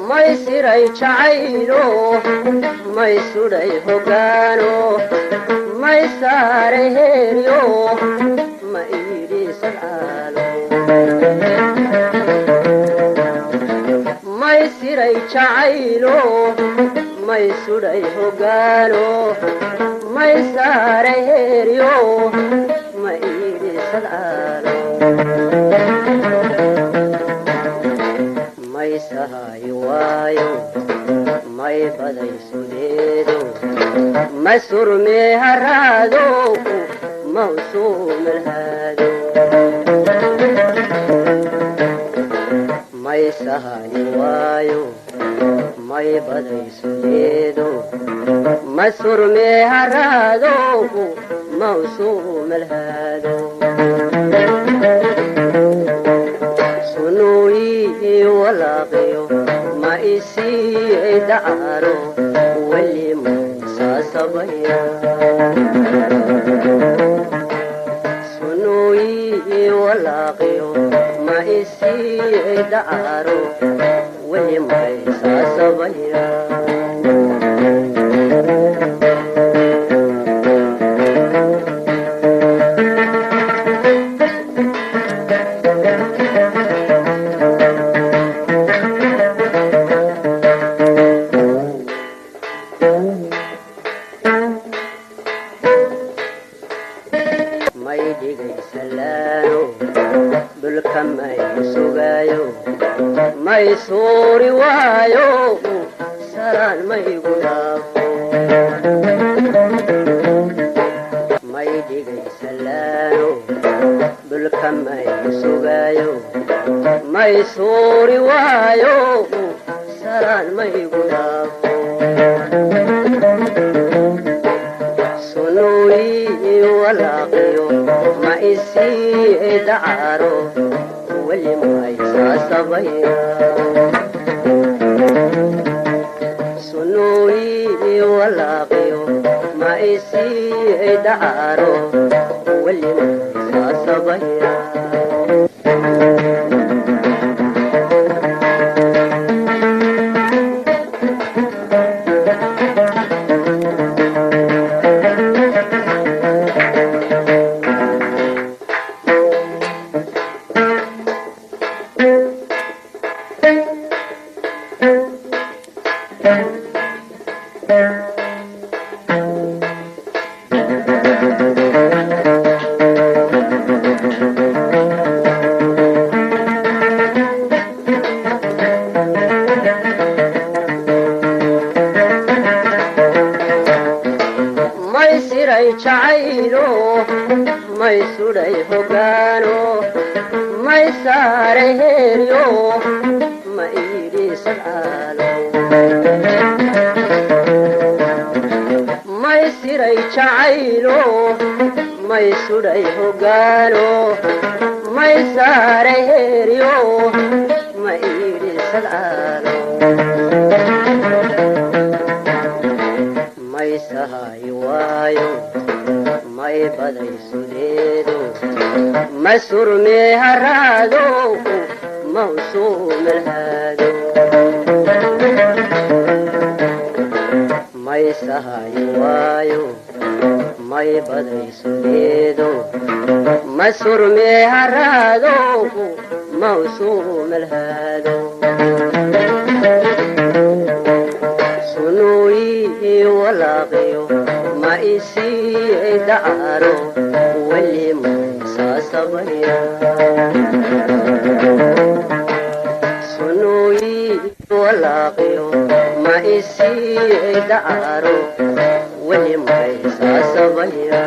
maysiray jacaylo may sudhay hogaano may saaray heeryo ma iidhi sadcaalo maysiray jacaylo may sudhay hogaano may saaray heeryo ma iidhi sadcaalo may sahay waayo may baday sudeedo ma surmee haraado mawsuumalhaado may sahay waayo may baday sudeedo ma surmee haraado mawsuumalhaado walaaqiyo ma isii dacaaro weli masaasabaya sunooyi walaaqiyo ma isii dacaaro weli masaasabaya may dhigay salaano dhulka may sugaayo may suuri waayo salaan maygu dhaafo may dhigay salaano dhulka may sugaayo may suuri waayo salaan maygu dhaafo walaaqiyo ma isii dacaaro weli maysaasabaya sunooyi walaaqiyo ma isii dacaaro weli maysaasabaya maysiray jacaylo may sudhay hogaano may saaray heeryo ma iidhi sadcaalo maysiray jacaylo may sudhay hogaano may saaray heeryo ma iidhi sadcaalo may sahay waayo may baday sudeedo ma surmee haraado mawsuumalhaado may sahay waayo may baday sudeedo ma surmee haraado mawsuumalhaado sunooyi walaaqiyo ma isii dacaaro weli maysaasabaya sunooyi walaaqiyo ma isii dacaaro weli maysaasabaya